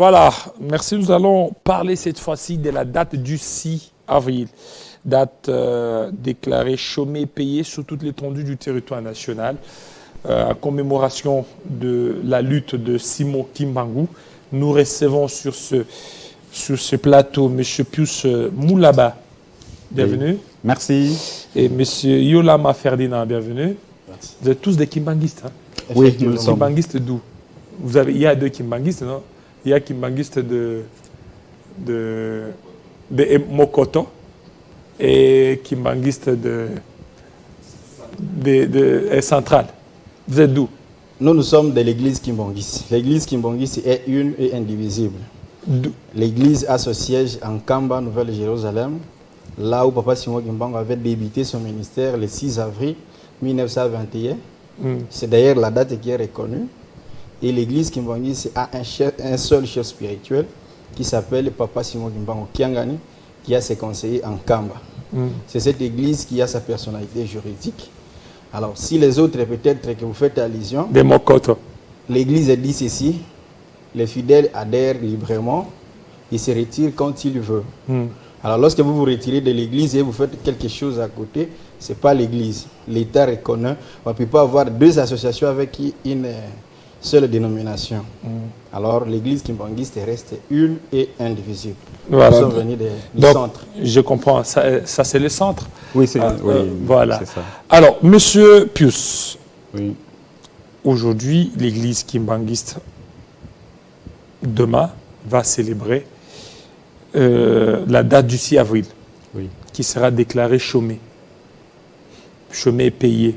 Voilà, merci. Nous allons parler cette fois-ci de la date du 6 avril. Date déclarée chômée payée sur toute l'étendue du territoire national. En commémoration de la lutte de Simon Kimbangu, nous recevons sur ce plateau M. Pius Moulaba. Bienvenue. Oui. Merci. Et M. Yolama Ferdinand, bienvenue. Merci. Vous êtes tous des Kimbanguistes. Hein? Oui, nous sommes. Kimbanguistes d'où? Il y a deux Kimbanguistes, non? Il y a Kimbanguistes de Mokoto et Kimbanguistes de Centrale. Vous êtes d'où? Nous sommes de l'église Kimbanguiste. L'église Kimbanguiste est une et indivisible. L'église a son siège en Kamba, Nouvelle-Jérusalem, là où Papa Simon Kimbangu avait débuté son ministère le 6 avril 1921. C'est d'ailleurs la date qui est reconnue. Et l'église Kimbanguiste a un seul chef spirituel qui s'appelle Papa Simon Kimbangu Kiangani, qui a ses conseillers en Kamba. C'est cette église qui a sa personnalité juridique. Alors, si les autres, peut-être que vous faites allusion, des Mokoto, l'église dit ceci, les fidèles adhèrent librement, ils se retirent quand ils veulent. Alors, lorsque vous vous retirez de l'église et vous faites quelque chose à côté, ce n'est pas l'église. L'État reconnaît. On ne peut pas avoir deux associations avec une seule dénomination. Alors, l'église kimbanguiste reste une et indivisible. Voilà. Nous sommes venus du Donc, centre. Je comprends. Ça c'est le centre. Oui, c'est voilà. ça. Alors, Monsieur Pius, oui. Aujourd'hui, l'église kimbanguiste, demain, va célébrer la date du 6 avril, qui sera déclarée chômée. Chômée payée.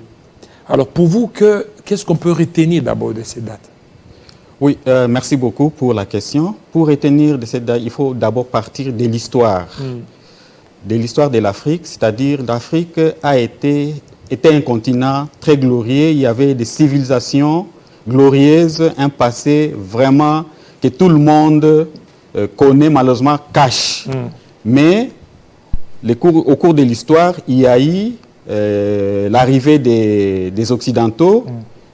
Alors, pour vous, qu'est-ce qu'on peut retenir d'abord de cette date? Oui, merci beaucoup pour la question. Pour retenir de cette date, il faut d'abord partir de l'histoire. De l'histoire de l'Afrique, c'est-à-dire l'Afrique était un continent très glorieux. Il y avait des civilisations glorieuses, un passé vraiment que tout le monde connaît, malheureusement cache. Mais au cours de l'histoire, il y a eu l'arrivée des Occidentaux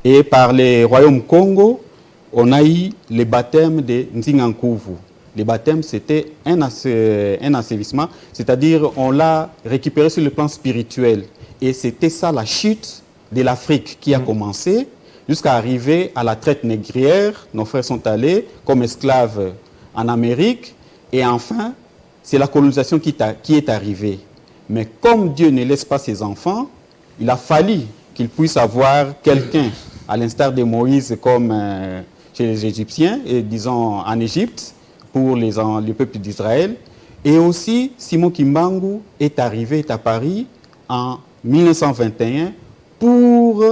et par les royaumes Congo, on a eu le baptême de Nzingankuvu. Le baptême, c'était un assainissement, c'est-à-dire on l'a récupéré sur le plan spirituel. Et c'était ça la chute de l'Afrique qui a commencé jusqu'à arriver à la traite négrière. Nos frères sont allés comme esclaves en Amérique. Et enfin, c'est la colonisation qui est arrivée. Mais comme Dieu ne laisse pas ses enfants, il a fallu qu'il puisse avoir quelqu'un, à l'instar de Moïse comme chez les Égyptiens, et disons en Égypte, pour le peuple d'Israël. Et aussi, Simon Kimbangu est apparu en 1921 pour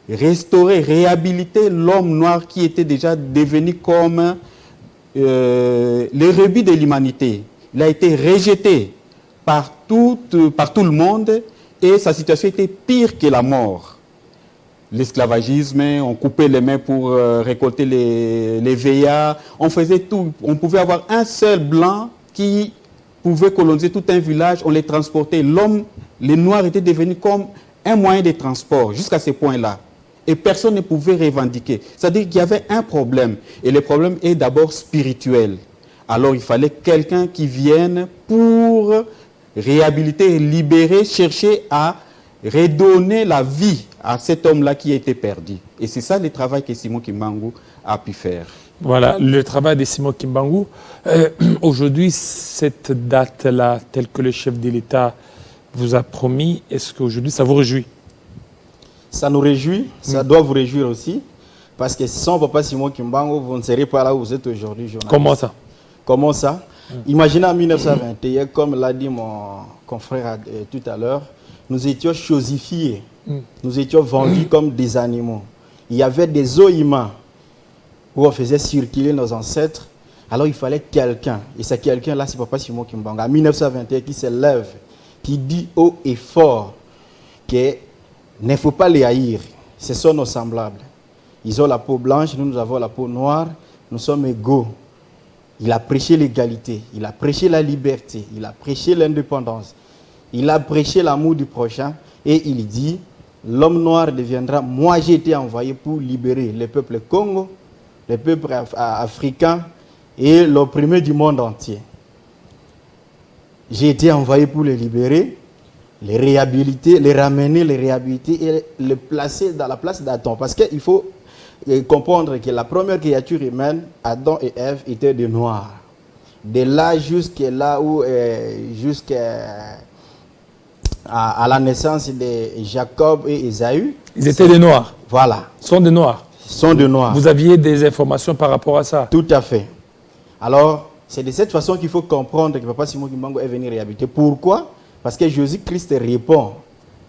restaurer, réhabiliter l'homme noir qui était déjà devenu comme les rebuts de l'humanité. Il a été rejeté par tout le monde et sa situation était pire que la mort. L'esclavagisme, on coupait les mains pour récolter les veillards, on faisait tout. On pouvait avoir un seul blanc qui pouvait coloniser tout un village, on les transportait. Les Noirs étaient devenus comme un moyen de transport jusqu'à ce point-là. Et personne ne pouvait revendiquer. C'est-à-dire qu'il y avait un problème. Et le problème est d'abord spirituel. Alors il fallait quelqu'un qui vienne pour réhabiliter, libérer, chercher à redonner la vie à cet homme-là qui a été perdu. Et c'est ça le travail que Simon Kimbangu a pu faire. Voilà, le travail de Simon Kimbangu. Aujourd'hui, cette date-là, telle que le chef de l'État vous a promis, est-ce qu'aujourd'hui, ça vous réjouit? Ça nous réjouit, ça doit vous réjouir aussi, parce que sans Papa Simon Kimbangu, vous ne serez pas là où vous êtes aujourd'hui, journaliste. Comment ça? Comment ça? Imaginez en 1921, comme l'a dit mon confrère tout à l'heure, nous étions chosifiés, nous étions vendus comme des animaux. Il y avait des eaux humains où on faisait circuler nos ancêtres. Alors il fallait quelqu'un, et ce quelqu'un-là, c'est Papa Simon Kimbangu, en 1921, qui se lève, qui dit haut et fort qu'il ne faut pas les haïr. Ce sont nos semblables. Ils ont la peau blanche, nous avons la peau noire, nous sommes égaux. Il a prêché l'égalité, il a prêché la liberté, il a prêché l'indépendance, il a prêché l'amour du prochain et il dit, l'homme noir deviendra, moi j'ai été envoyé pour libérer le peuple Congo, le peuple africain et l'opprimé du monde entier. J'ai été envoyé pour les libérer, les réhabiliter, les ramener, les réhabiliter et les placer dans la place d'Adam. Parce qu'il faut comprendre que la première créature humaine, Adam et Ève, étaient de noirs. De là jusqu'à là où, jusqu'à la naissance de Jacob et Ésaü. Ils étaient des noirs. Voilà. Sont des noirs. Sont de noirs. Vous aviez des informations par rapport à ça? Tout à fait. Alors, c'est de cette façon qu'il faut comprendre que Papa Simon Kimbangu est venu réhabiliter. Pourquoi? Parce que Jésus-Christ répond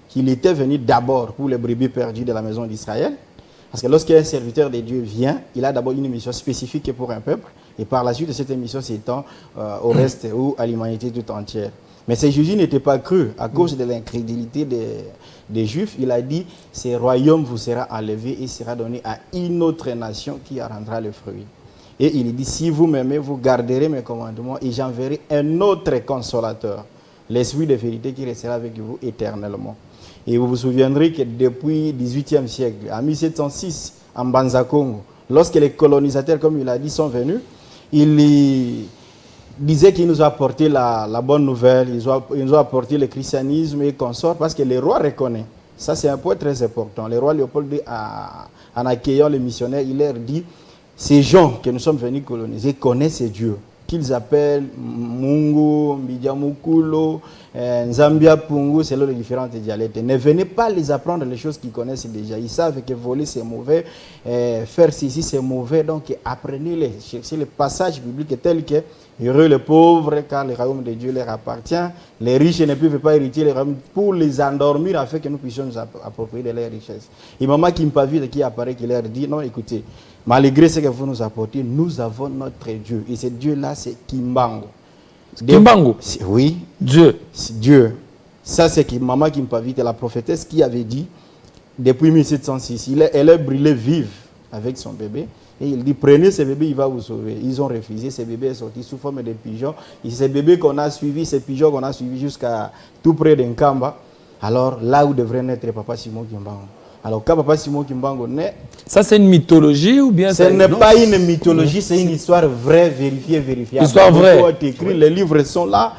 qu'il était venu d'abord pour les brebis perdues de la maison d'Israël. Parce que lorsqu'un serviteur de Dieu vient, il a d'abord une mission spécifique pour un peuple. Et par la suite de cette mission s'étend au reste ou à l'humanité tout entière. Mais ce Jésus n'était pas cru à cause de l'incrédulité des Juifs. Il a dit, ce royaume vous sera enlevé et sera donné à une autre nation qui en rendra le fruit. Et il dit, si vous m'aimez, vous garderez mes commandements et j'enverrai un autre consolateur, l'esprit de vérité qui restera avec vous éternellement. Et vous vous souviendrez que depuis le XVIIIe siècle, en 1706, en Banza Congo, lorsque les colonisateurs, comme il a dit, sont venus, il disait qu'il nous a apporté la bonne nouvelle, ils nous ont apporté le christianisme et consorts, parce que les rois reconnaissent. Ça, c'est un point très important. Le roi Léopold II, en accueillant les missionnaires, il leur dit, ces gens que nous sommes venus coloniser connaissent Dieu, qu'ils appellent Mungu, Mbidjamukulo, Nzambia Pungu, selon les différentes dialectes. Ne venez pas les apprendre les choses qu'ils connaissent déjà. Ils savent que voler c'est mauvais, faire ceci c'est mauvais, donc apprenez-les. Cherchez les passages bibliques tels que heureux les pauvres car le royaume de Dieu leur appartient, les riches ne peuvent pas hériter le royaume, pour les endormir afin que nous puissions nous approprier de leurs richesses. Et maman Kimpavide qui apparaît, qui leur dit, non écoutez, malgré ce que vous nous apportez, nous avons notre Dieu. Et ce Dieu-là, c'est Kimbangu. Kimbangu? Oui. Dieu. Dieu. Ça, c'est Maman Kimpavite, la prophétesse, qui avait dit, depuis 1706, elle est brûlée vive avec son bébé. Et il dit, prenez ce bébé, il va vous sauver. Ils ont refusé, ce bébé est sorti sous forme de pigeon. Et ce bébé qu'on a suivi, ce pigeon qu'on a suivi jusqu'à tout près d'Nkamba, alors là où devrait naître Papa Simon Kimbangu. Alors, quand Papa Simon Kimbangu naît... Ça, c'est une mythologie ou bien... Ce n'est pas une mythologie, c'est une histoire vraie, vérifiée, vérifiable. Histoire vraie. Écrit, les livres sont là,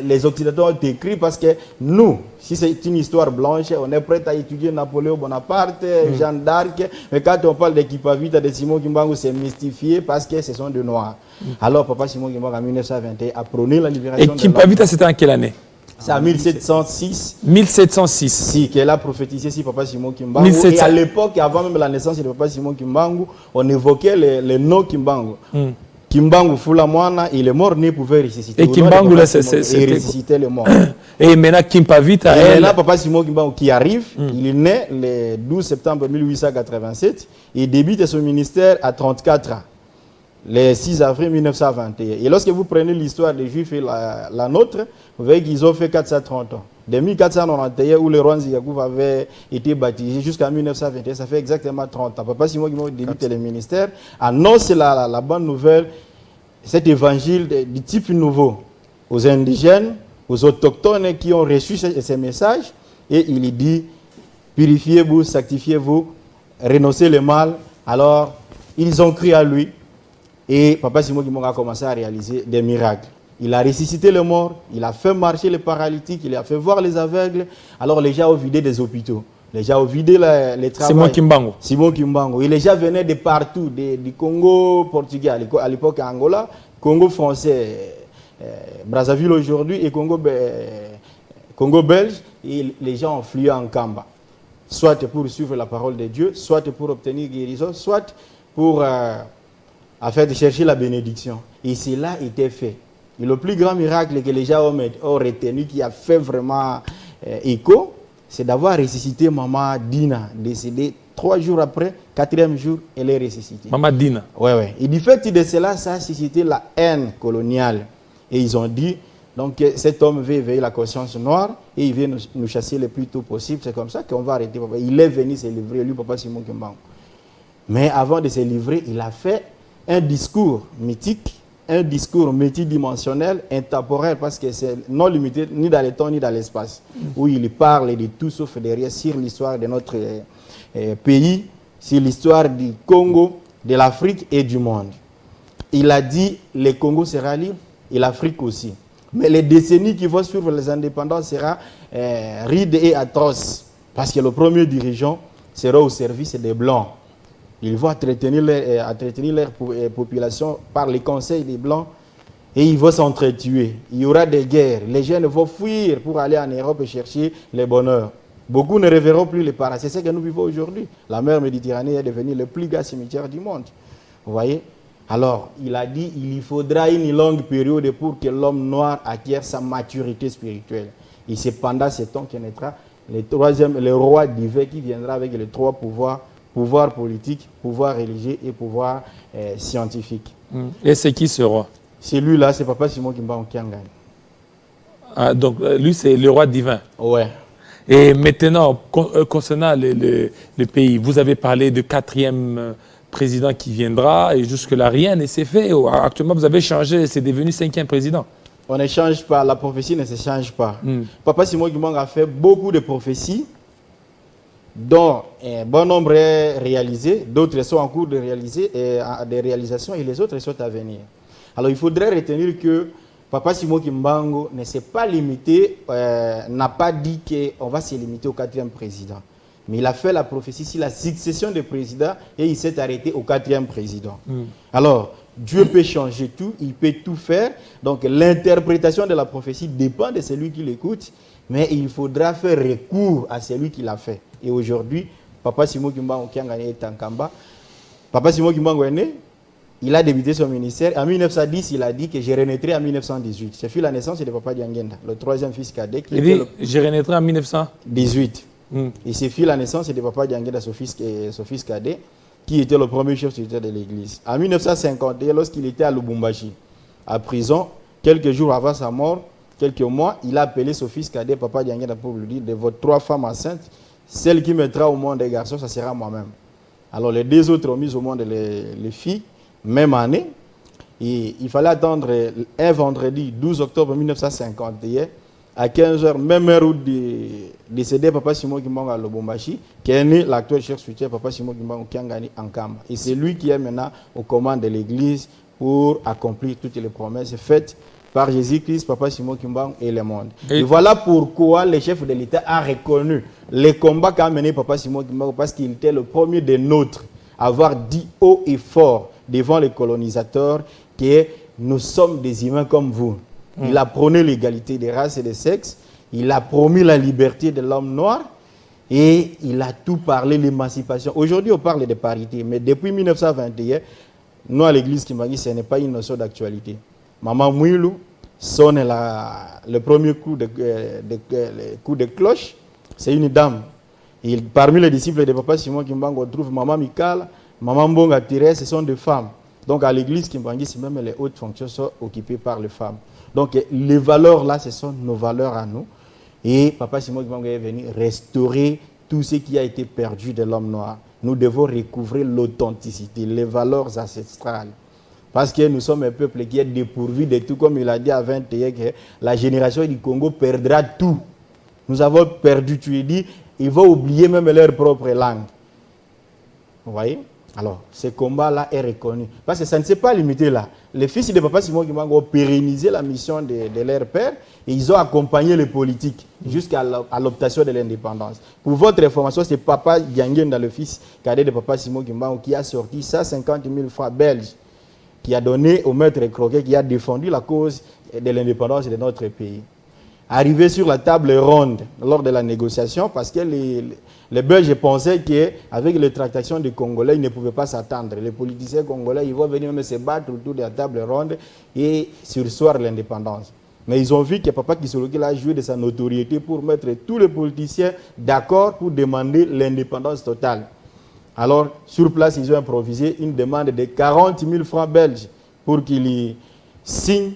les Occidentaux ont écrit parce que nous, si c'est une histoire blanche, on est prêt à étudier Napoléon Bonaparte, Jeanne d'Arc, mais quand on parle de Kipavita, de Simon Kimbangu, c'est mystifié parce que ce sont des Noirs. Alors, Papa Simon Kimbangu, en 1921, a prôné la libération de l'homme. Et Kimpavita, c'était en quelle année? C'est en 1706. 1706. Si, qu'elle a prophétisé si Papa Simon Kimbangu. 1700. Et à l'époque, avant même la naissance de Papa Simon Kimbangu, on évoquait le nom Kimbangu. Kimbangu Fulamwana, il est mort, né pouvait ressusciter. Et Kimbangu, là, c'est... Il ressuscitait le mort. Et maintenant, Kimpavita, et là, Papa Simon Kimbangu qui arrive, il est né le 12 septembre 1887. Il débute son ministère à 34 ans. Le 6 avril 1921. Et lorsque vous prenez l'histoire des Juifs et la nôtre, vous voyez qu'ils ont fait 430 ans. De 1491, où le roi Nziyakouf avait été baptisé, jusqu'à 1921, ça fait exactement 30 ans. Papa Simon Kimbangu débute le ministère, annonce la bonne nouvelle, cet évangile du type nouveau aux indigènes, aux autochtones qui ont reçu ces messages, et il dit, purifiez-vous, sanctifiez-vous, renoncez le mal. Alors, ils ont cru à lui. Et Papa Simon Kimbangu a commencé à réaliser des miracles. Il a ressuscité les morts, il a fait marcher les paralytiques, il a fait voir les aveugles. Alors les gens ont vidé des hôpitaux, les gens ont vidé les travaux. Simon Kimbangu. Simon Kimbangu. Et les gens venaient de partout, du Congo portugais, à l'époque Angola, Congo français, Brazzaville aujourd'hui et Congo belge. Et les gens ont fui en Kamba, soit pour suivre la parole de Dieu, soit pour obtenir guérison, soit pour... afin de chercher la bénédiction. Et cela était fait. Et le plus grand miracle que les gens ont retenu, qui a fait vraiment écho, c'est d'avoir ressuscité Maman Dina, décédée 3 jours après, 4e jour, elle est ressuscitée. Maman Dina. Oui. Et du fait de cela, ça a suscité la haine coloniale. Et ils ont dit, donc cet homme veut éveiller la conscience noire et il veut nous chasser le plus tôt possible. C'est comme ça qu'on va arrêter. Il est venu se livrer, lui, Papa Simon Kimbangu. Mais avant de se livrer, il a fait un discours mythique, un discours multidimensionnel, intemporel, parce que c'est non limité ni dans le temps ni dans l'espace, où il parle de tout sauf de rien sur l'histoire de notre pays, sur l'histoire du Congo, de l'Afrique et du monde. il a dit le Congo sera libre et l'Afrique aussi. Mais les décennies qui vont suivre les indépendances seront rides et atroces. Parce que le premier dirigeant sera au service des Blancs. Ils vont entretenir leur population par les conseils des Blancs et ils vont s'entretuer. Il y aura des guerres. Les jeunes vont fuir pour aller en Europe et chercher le bonheur. Beaucoup ne reverront plus les paradis. C'est ce que nous vivons aujourd'hui. La mer Méditerranée est devenue le plus grand cimetière du monde. Vous voyez? Alors, il a dit qu'il faudra une longue période pour que l'homme noir acquiert sa maturité spirituelle. Et c'est pendant ce temps qu'il naîtra le roi divin qui viendra avec les trois pouvoirs, pouvoir politique, pouvoir religieux et pouvoir scientifique. Et c'est qui ce roi? Celui-là, c'est Papa Simon Kimbangu Kiangani. Ah, donc, lui, c'est le roi divin. Ouais. Et maintenant, concernant le pays, vous avez parlé de 4e président qui viendra et jusque-là, rien ne s'est fait. Actuellement, vous avez changé, c'est devenu 5e président. On ne change pas, la prophétie ne se change pas. Papa Simon Kimbangu a fait beaucoup de prophéties, dont un bon nombre est réalisé, d'autres sont en cours de réalisation et les autres sont à venir. Alors il faudrait retenir que Papa Simon Kimbangu ne s'est pas limité, n'a pas dit qu'on va se limiter au 4e président. Mais il a fait la prophétie sur la succession des présidents et il s'est arrêté au 4e président. Alors, Dieu peut changer tout, il peut tout faire. Donc, l'interprétation de la prophétie dépend de celui qui l'écoute, mais il faudra faire recours à celui qui l'a fait. Et aujourd'hui, Papa Simon Kimbangu Kiangani est en Kamba. Papa Simon Kimbangu est né, il a débuté son ministère. En 1910, il a dit que je renaîtrai en 1918. Ce fut la naissance de Papa Diangenda, le 3e fils cadet. Il dit, je renaîtrai en 1918. Et ce fut la naissance de Papa Diangenda, son fils cadet, qui était le premier chef secrétaire de l'église. En 1951, lorsqu'il était à Lubumbashi, à prison, quelques jours avant sa mort, quelques mois, il a appelé son fils cadet, Papa Diangenda, pour lui dire, de vos 3 femmes enceintes, celle qui mettra au monde des garçons, ça sera moi-même. Alors les 2 autres ont mis au monde les filles, même année. Et il fallait attendre un vendredi 12 octobre 1951, à 15h, même heure où décédé Papa Simon Kimbangu à Lubumbashi, qui est né l'actuel chef spirituel Papa Simon Kimbangu Kiangani en Kamba. Et c'est lui qui est maintenant aux commandes de l'église pour accomplir toutes les promesses faites par Jésus-Christ, Papa Simon Kimbangu et le monde. Et voilà pourquoi le chef de l'État a reconnu les combats qu'a mené Papa Simon Kimbangu, parce qu'il était le premier des nôtres à avoir dit haut et fort devant les colonisateurs que nous sommes des humains comme vous. Il a prôné l'égalité des races et des sexes, il a promis la liberté de l'homme noir et il a tout parlé, l'émancipation. Aujourd'hui, on parle de parité, mais depuis 1921, nous à l'église Kimbangu, ce n'est pas une notion d'actualité. Maman Mouilou sonne le premier coup de cloche, c'est une dame. Et parmi les disciples de Papa Simon Kimbangu, on trouve Maman Mikala, Maman Mbonga Thérèse, ce sont des femmes. Donc à l'église Kimbangu, même les hautes fonctions sont occupées par les femmes. Donc les valeurs là, ce sont nos valeurs à nous. Et Papa Simon Kimbangu est venu restaurer tout ce qui a été perdu de l'homme noir. Nous devons recouvrir l'authenticité, les valeurs ancestrales. Parce que nous sommes un peuple qui est dépourvu de tout, comme il a dit à 21, que la génération du Congo perdra tout. Nous avons perdu, tu es dit, ils vont oublier même leur propre langue. Vous voyez? Alors, ce combat-là est reconnu. Parce que ça ne s'est pas limité là. Les fils de Papa Simon Kimbangu ont pérennisé la mission de leur père et ils ont accompagné les politiques jusqu'à l'obtention de l'indépendance. Pour votre information, c'est Papa Diangenda, le fils cadet de Papa Simon Kimbangu, qui a sorti 150 000 francs belges, qui a donné au maître Croquet, qui a défendu la cause de l'indépendance de notre pays. Arrivé sur la table ronde lors de la négociation, parce que les Belges pensaient qu'avec les tractations des Congolais, ils ne pouvaient pas s'attendre. Les politiciens congolais, ils vont venir même se battre autour de la table ronde et surseoir l'indépendance. Mais ils ont vu que Papa Kisoloki a joué de sa notoriété pour mettre tous les politiciens d'accord pour demander l'indépendance totale. Alors, sur place, ils ont improvisé une demande de 40 000 francs belges pour qu'il y signe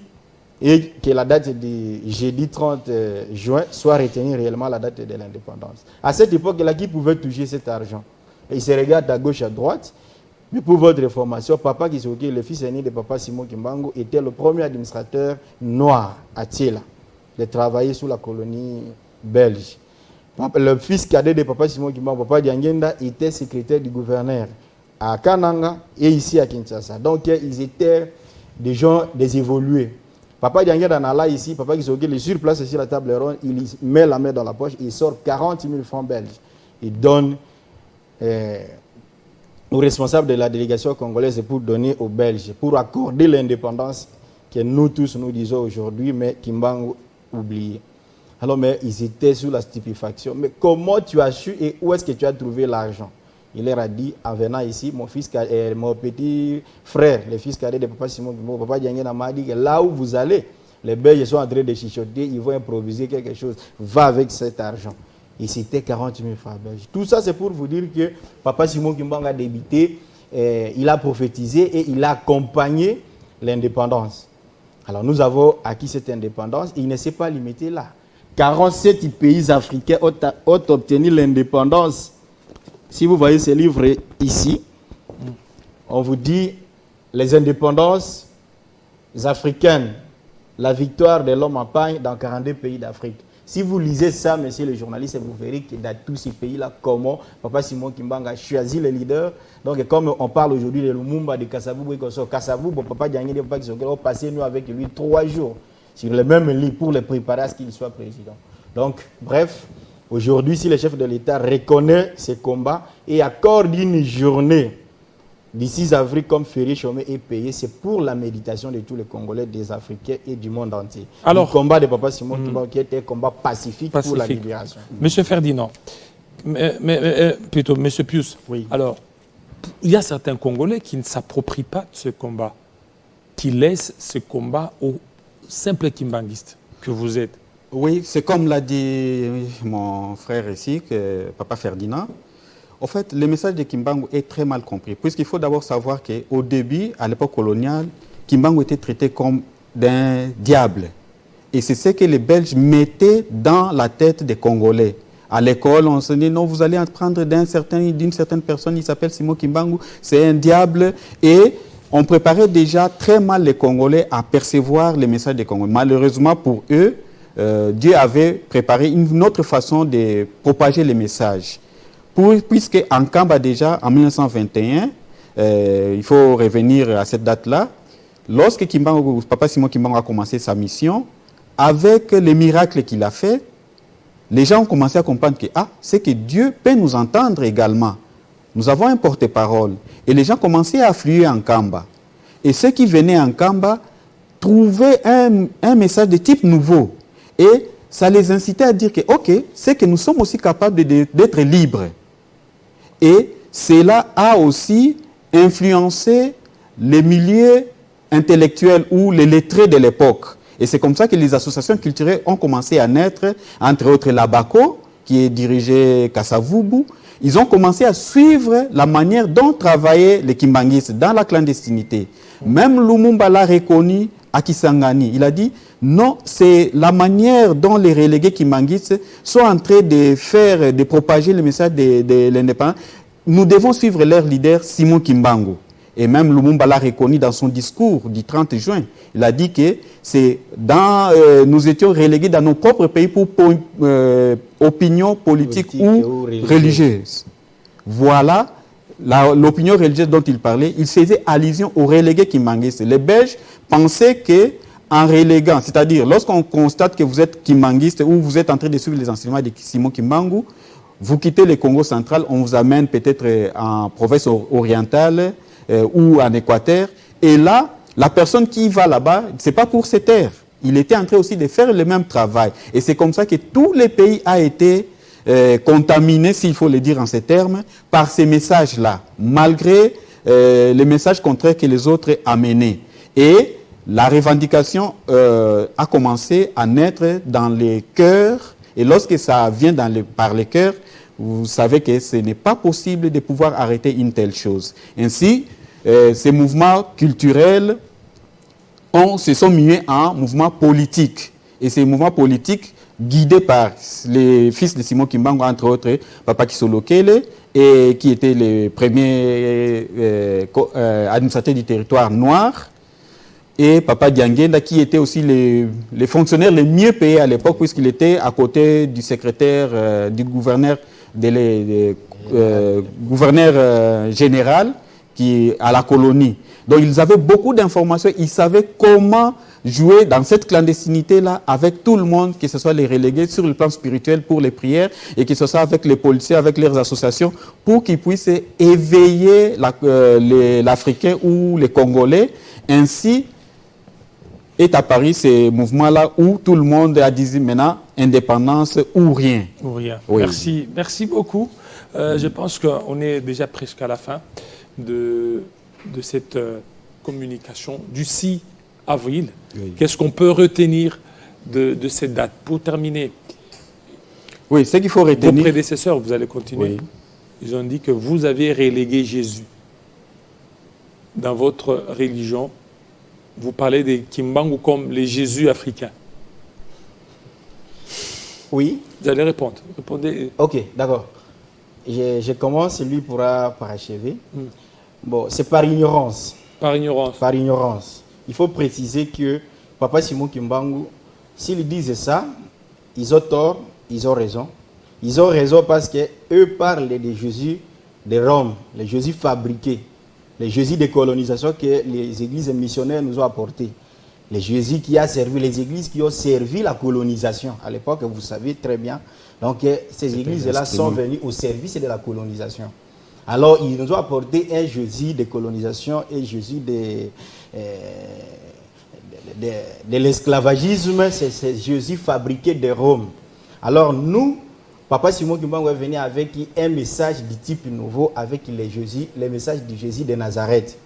et que la date du jeudi 30 juin soit retenue réellement la date de l'indépendance. À cette époque-là, qui pouvait toucher cet argent? Il se regarde à gauche, à droite. Mais pour votre information, Papa Kisoloki, le fils aîné de Papa Simon Kimbangu, était le premier administrateur noir à Thiela, de travailler sous la colonie belge. Le fils cadet de Papa Simon Kimbangu, Papa Diangenda, était secrétaire du gouverneur à Kananga et ici à Kinshasa. Donc ils étaient des gens, des évolués. Papa Diangué Danala ici, Papa Kisoke, il est sur place sur la table ronde, il met la main dans la poche, il sort 40 000 francs belges. Il donne aux responsables de la délégation congolaise pour donner aux Belges, pour accorder l'indépendance que nous tous nous disons aujourd'hui, mais Kimbangu oublié. Alors, mais ils étaient sous la stupéfaction. Mais comment tu as su et où est-ce que tu as trouvé l'argent? Il leur a dit, en venant ici, mon petit frère, le fils cadet de Papa Simon, mon papa Diangué m'a dit que là où vous allez, les Belges sont en train de chichoter, ils vont improviser quelque chose. Va avec cet argent. Et c'était 40 000 francs belges. Tout ça, c'est pour vous dire que Papa Simon Kimbangu a débuté, il a prophétisé et il a accompagné l'indépendance. Alors, nous avons acquis cette indépendance. Il ne s'est pas limité là. 47 pays africains ont obtenu l'indépendance. Si vous voyez ce livre ici, on vous dit les indépendances africaines, la victoire de l'homme en pagne dans 42 pays d'Afrique. Si vous lisez ça, messieurs les journalistes, vous verrez que dans tous ces pays-là, comment Papa Simon Kimbangu a choisi les leaders. Donc, comme on parle aujourd'hui de Lumumba, de Kasavubu et Kasavubu, Papa Diangué, Papa Kisoke, on passait nous avec lui 3 jours sur le même lit pour le préparer à ce qu'il soit président. Donc, bref, aujourd'hui, si le chef de l'État reconnaît ces combats et accorde une journée du 6 avril comme férié, chômé et payé, c'est pour la méditation de tous les Congolais, des Africains et du monde entier. Alors, le combat de Papa Simon Kimbangu qui était un combat pacifique pour la libération. Monsieur Ferdinand, plutôt Monsieur Pius, oui. Alors, il y a certains Congolais qui ne s'approprient pas de ce combat, qui laissent ce combat aux simples kimbanguistes que vous êtes. Oui, c'est comme l'a dit mon frère ici, Papa Ferdinand. En fait, le message de Kimbangu est très mal compris, puisqu'il faut d'abord savoir qu'au début, à l'époque coloniale, Kimbangu était traité comme d'un diable. Et c'est ce que les Belges mettaient dans la tête des Congolais. À l'école, on se dit, non, vous allez apprendre d'une certaine personne, il s'appelle Simon Kimbangu, c'est un diable. Et on préparait déjà très mal les Congolais à percevoir les messages des Congolais. Malheureusement pour eux, Dieu avait préparé une autre façon de propager les messages. Puisque en Kamba déjà, en 1921, il faut revenir à cette date-là, lorsque Papa Simon Kimbangu a commencé sa mission, avec les miracles qu'il a fait, les gens ont commencé à comprendre que c'est que Dieu peut nous entendre également. Nous avons un porte-parole. Et les gens commençaient à affluer en Kamba. Et ceux qui venaient en Kamba trouvaient un message de type nouveau. Et ça les incitait à dire que, ok, c'est que nous sommes aussi capables d'être libres. Et cela a aussi influencé les milieux intellectuels ou les lettrés de l'époque. Et c'est comme ça que les associations culturelles ont commencé à naître, entre autres l'Abaco, qui est dirigé Kasavubu. Ils ont commencé à suivre la manière dont travaillaient les Kimbanguistes dans la clandestinité. Même Lumumba l'a reconnu à Kisangani. Il a dit, non, c'est la manière dont les relégués kimbanguistes sont en train de propager le message de l'indépendance. Nous devons suivre leur leader, Simon Kimbangu. Et même Lumumba l'a reconnu dans son discours du 30 juin. Il a dit que nous étions relégués dans nos propres pays pour opinion politique ou religieuse. Voilà l'opinion religieuse dont il parlait. Il faisait allusion aux relégués kimbanguistes. Les Belges pensaient que en reléguant, c'est-à-dire lorsqu'on constate que vous êtes kimbanguiste ou vous êtes en train de suivre les enseignements de Simon Kimbangu, vous quittez le Congo central, on vous amène peut-être en province orientale ou en Équateur. Et là, la personne qui va là-bas, ce n'est pas pour se taire. Il était en train aussi de faire le même travail. Et c'est comme ça que tous les pays ont été contaminés, s'il faut le dire en ces termes, par ces messages-là, malgré les messages contraires que les autres amenaient. Et la revendication a commencé à naître dans les cœurs. Et lorsque ça vient par les cœurs, vous savez que ce n'est pas possible de pouvoir arrêter une telle chose. Ainsi, ces mouvements culturels se sont mués en mouvements politiques. Et ces mouvements politiques, guidés par les fils de Simon Kimbangu, entre autres, Papa Kisolokele, et qui était les premiers administrateurs du territoire noir, et Papa Dianguenda, qui était aussi les fonctionnaires les mieux payés à l'époque, puisqu'il était à côté du secrétaire, du gouverneur, gouverneur général, à la colonie. Donc ils avaient beaucoup d'informations, ils savaient comment jouer dans cette clandestinité-là avec tout le monde, que ce soit les relégués sur le plan spirituel pour les prières et que ce soit avec les policiers, avec leurs associations, pour qu'ils puissent éveiller l'Africain ou les Congolais. Ainsi est apparu ces mouvements-là où tout le monde a dit maintenant indépendance ou rien. Ou rien. Oui. Merci beaucoup. Je pense qu'on est déjà presque à la fin de cette communication du 6 avril. Oui. Qu'est-ce qu'on peut retenir de cette date? Pour terminer, Oui, ce qu'il faut vos retenir. prédécesseurs, vous allez continuer, Oui. ils ont dit que vous avez relégué Jésus. Dans votre religion, vous parlez des Kimbangu comme les Jésus africains. Oui. Vous allez répondre. Répondez. Ok, d'accord. Je commence, lui pourra parachever. Bon, c'est par ignorance. Par ignorance. Par ignorance. Il faut préciser que Papa Simon Kimbangu, s'ils disent ça, ils ont tort, ils ont raison. Ils ont raison parce qu'eux parlent de Jésus de Rome, les Jésus fabriqués, les Jésus de colonisation que les églises missionnaires nous ont apportés. Les Jésus qui a servi, les églises qui ont servi la colonisation. À l'époque, vous savez très bien. Donc, ces églises-là sont venues au service de la colonisation. Alors, ils nous ont apporté un Jésus de colonisation et Jésus de l'esclavagisme. C'est Jésus fabriqué de Rome. Alors, nous, Papa Simon Kimbangu est venu avec un message du type nouveau, avec les messages du Jésus de Nazareth.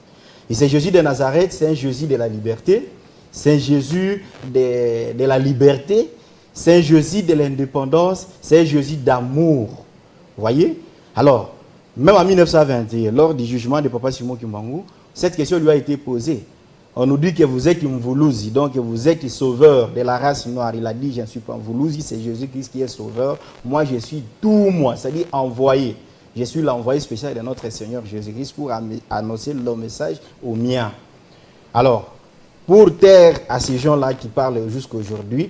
Et ce Jésus de Nazareth, c'est un Jésus de la liberté, c'est un Jésus de la liberté, c'est un Jésus de l'indépendance, c'est un Jésus d'amour. Vous voyez? Alors, même en 1921, lors du jugement de Papa Simon Kimbangu, cette question lui a été posée. On nous dit que vous êtes Mvuluzi, donc vous êtes sauveur de la race noire. Il a dit, je ne suis pas Mvuluzi, c'est Jésus-Christ qui est sauveur. Moi, je suis tout moi, c'est-à-dire envoyé. Je suis l'envoyé spécial de notre Seigneur Jésus-Christ pour annoncer le message aux miens. Alors, pour taire à ces gens-là qui parlent jusqu'à aujourd'hui,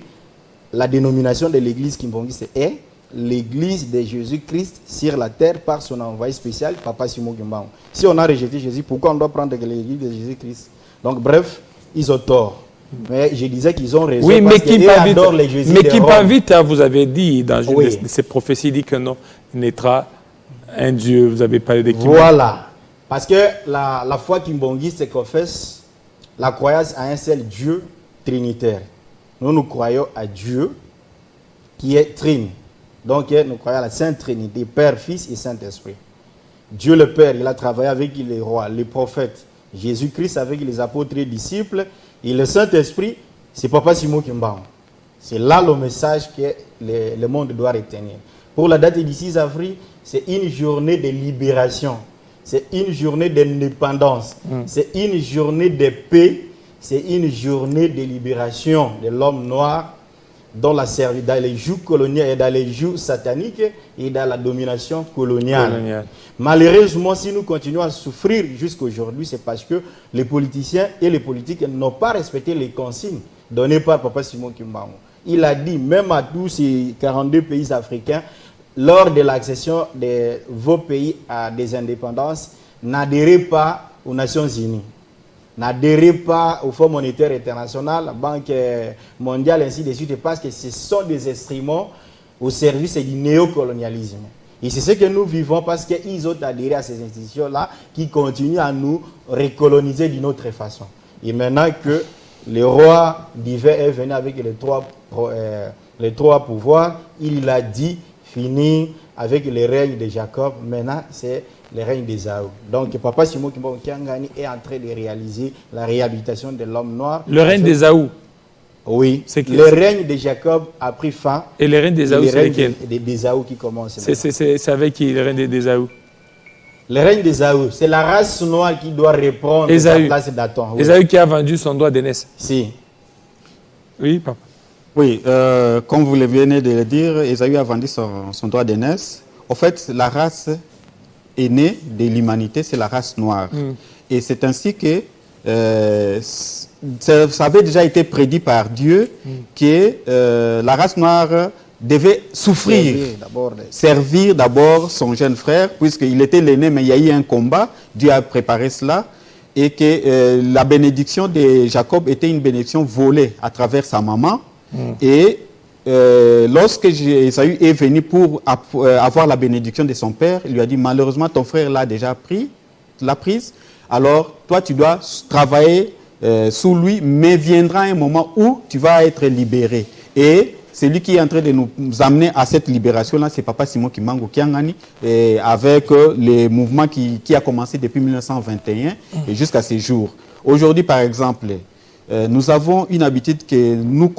la dénomination de l'église Kimbangiste est l'église de Jésus-Christ sur la terre par son envoyé spécial, Papa Simon Kimbangu. Si on a rejeté Jésus, pourquoi on doit prendre l'église de Jésus-Christ? Donc, bref, ils ont tort. Mais je disais qu'ils ont raison. Oui, mais parce qu'ils adorent les Jésus mais de qui Rome. pas vite, hein, vous avez dit dans une Oui. de ces prophéties, il dit que non, il naîtra un Dieu. Vous avez parlé de qui? Voilà. Parce que la foi kimbangiste confesse la croyance à un seul Dieu trinitaire. Nous croyons à Dieu qui est trine. Donc, nous croyons à la Sainte Trinité, Père, Fils et Saint-Esprit. Dieu le Père, il a travaillé avec les rois, les prophètes. Jésus-Christ avec les apôtres et disciples. Et le Saint-Esprit, c'est Papa Simon Kimbangu. C'est là le message que le monde doit retenir. Pour la date du 6 avril, c'est une journée de libération. C'est une journée d'indépendance. C'est une journée de paix. C'est une journée de libération de l'homme noir dans les jours coloniaux et dans les jours sataniques et dans la domination coloniale. Malheureusement, si nous continuons à souffrir jusqu'à aujourd'hui, c'est parce que les politiciens et les politiques n'ont pas respecté les consignes données par Papa Simon Kimbangu. Il a dit, même à tous ces 42 pays africains, lors de l'accession de vos pays à des indépendances, n'adhérez pas aux Nations Unies. N'adhérez pas au Fonds monétaire international, la Banque mondiale, ainsi de suite, parce que ce sont des instruments au service du néocolonialisme. Et c'est ce que nous vivons parce qu'ils ont adhéré à ces institutions-là qui continuent à nous recoloniser d'une autre façon. Et maintenant que le roi divin est venu avec les trois pouvoirs, il a dit, fini avec le règne de Jacob, maintenant c'est le règne d'Ésaü. Donc Papa Simon Kimbangu est en train de réaliser la réhabilitation de l'homme noir. Le règne d'Ésaü. Oui, le règne de Jacob a pris fin. Et le règne d'Ésaü, c'est lequel? D'Ésaü qui commence. C'est avec qui le règne d'Ésaü? Le règne d'Ésaü, c'est la race noire qui doit reprendre la place d'Adam. Oui. Ésaü qui a vendu son droit d'aînesse. Si. Oui, papa. Oui, comme vous venez de le dire, Ésaü a vendu son droit d'aînesse. En fait, la race aînée de l'humanité, c'est la race noire. Et c'est ainsi que ça avait déjà été prédit par Dieu que la race noire devait souffrir, servir d'abord son jeune frère, puisqu'il était l'aîné, mais il y a eu un combat, Dieu a préparé cela, et que la bénédiction de Jacob était une bénédiction volée à travers sa maman. Et lorsque Ésaü est venu pour avoir la bénédiction de son père, il lui a dit, malheureusement, ton frère l'a déjà prise, alors toi tu dois travailler sous lui, mais viendra un moment où tu vas être libéré. Et celui qui est en train de nous amener à cette libération-là, c'est Papa Simon Kimbangu Kiangani, avec les mouvements qui a commencé depuis 1921 et jusqu'à ces jours. Aujourd'hui, par exemple, nous avons une habitude que nous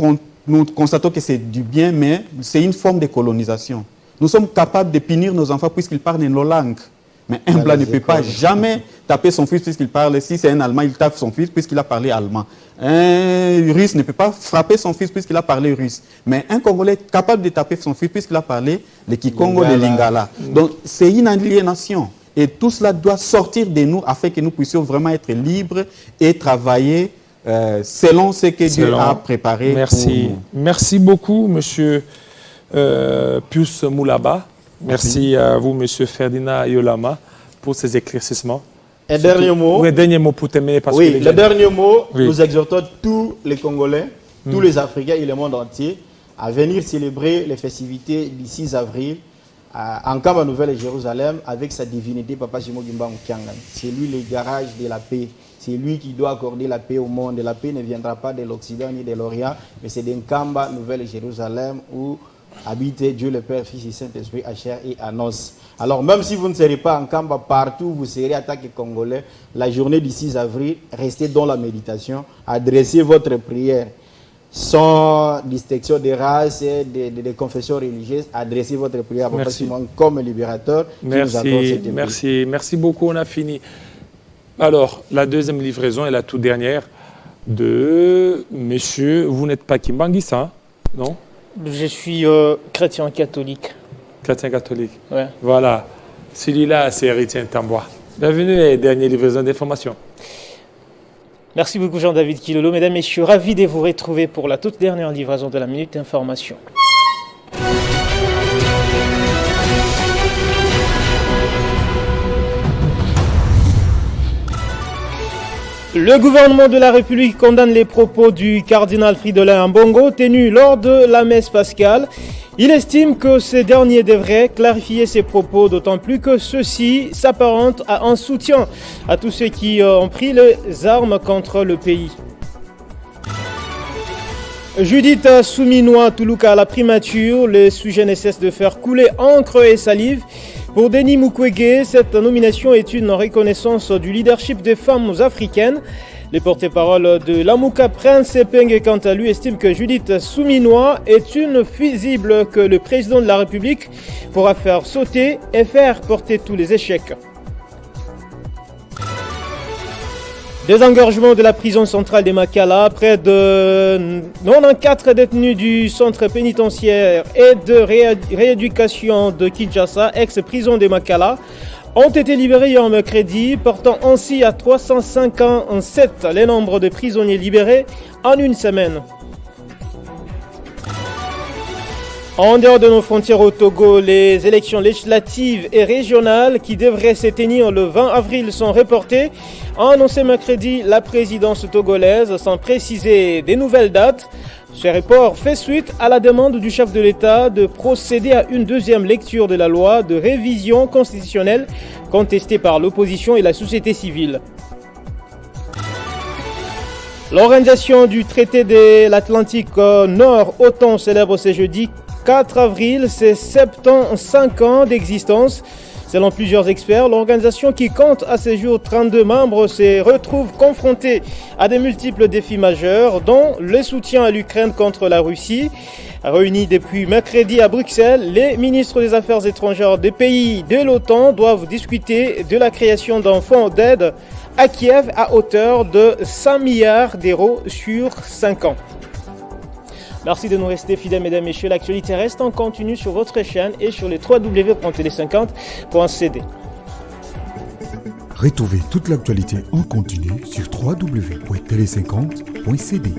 constatons que c'est du bien, mais c'est une forme de colonisation. Nous sommes capables de punir nos enfants puisqu'ils parlent nos langues. Mais un blanc ne peut pas jamais taper son fils puisqu'il parle. Si c'est un Allemand, il tape son fils puisqu'il a parlé allemand. Un Russe ne peut pas frapper son fils puisqu'il a parlé russe. Mais un Congolais est capable de taper son fils puisqu'il a parlé le Kikongo, le Lingala. Donc c'est une aliénation. Et tout cela doit sortir de nous afin que nous puissions vraiment être libres et travailler selon ce que Dieu a préparé. Merci. Pour nous. Merci beaucoup, monsieur Pius Moulaba. Merci à vous, monsieur Ferdinand Yolama, pour ces éclaircissements. Un dernier mot. Oui, dernier mot pour terminer. Oui, le dernier mot, nous exhortons tous les Congolais, tous les Africains et le monde entier à venir célébrer les festivités du 6 avril en Kamba Nouvelle-Jérusalem avec sa divinité Papa Simon Kimbangu Kiangani. C'est lui le garage de la paix. C'est lui qui doit accorder la paix au monde. La paix ne viendra pas de l'Occident ni de l'Orient, mais c'est d'Nkamba Nouvelle-Jérusalem où habite Dieu le Père, Fils et Saint-Esprit à chair et à os. Alors même si vous ne serez pas en Kamba, partout vous serez attaqué congolais, la journée du 6 avril, restez dans la méditation, adressez votre prière sans distinction de race et de confessions religieuses, adressez votre prière à Papa Simon comme libérateur. Merci beaucoup, on a fini. Alors, la deuxième livraison et la toute dernière de monsieur, vous n'êtes pas Kimbangisa, non? Je suis chrétien catholique. Chrétien catholique. Ouais. Voilà. Celui-là, c'est Héritier Tambois. Bienvenue et dernière livraison d'informations. Merci beaucoup Jean-David Kilolo. Mesdames, Messieurs, ravi de vous retrouver pour la toute dernière livraison de la Minute Information. Le gouvernement de la République condamne les propos du cardinal Fridolin Ambongo tenus lors de la messe pascale. Il estime que ce dernier devrait clarifier ses propos, d'autant plus que ceux-ci s'apparentent à un soutien à tous ceux qui ont pris les armes contre le pays. Judith Souminois Toulouka à la primature, le sujet ne cesse de faire couler encre et salive. Pour Denis Mukwege, cette nomination est une reconnaissance du leadership des femmes africaines. Le porte-parole de l'Amouka Prince Peng, quant à lui, estime que Judith Souminois est une fusible que le président de la République pourra faire sauter et faire porter tous les échecs. Désengorgement de la prison centrale de Makala, près de 94 détenus du centre pénitentiaire et de rééducation de Kinshasa, ex-prison de Makala, ont été libérés hier mercredi, portant ainsi à 357 les nombres de prisonniers libérés en une semaine. En dehors de nos frontières au Togo, les élections législatives et régionales qui devraient se tenir le 20 avril sont reportées, a annoncé mercredi la présidence togolaise sans préciser des nouvelles dates. Ce report fait suite à la demande du chef de l'État de procéder à une deuxième lecture de la loi de révision constitutionnelle contestée par l'opposition et la société civile. L'organisation du traité de l'Atlantique Nord OTAN célèbre ce jeudi 4 avril ses 75 ans d'existence. Selon plusieurs experts, l'organisation qui compte à ce jour 32 membres se retrouve confrontée à de multiples défis majeurs, dont le soutien à l'Ukraine contre la Russie. Réunis depuis mercredi à Bruxelles, les ministres des Affaires étrangères des pays de l'OTAN doivent discuter de la création d'un fonds d'aide à Kiev à hauteur de 5 milliards d'euros sur 5 ans. Merci de nous rester fidèles, mesdames et messieurs. L'actualité reste en continu sur votre chaîne et sur les www.télé50.cd. Retrouvez toute l'actualité en continu sur www.télé50.cd.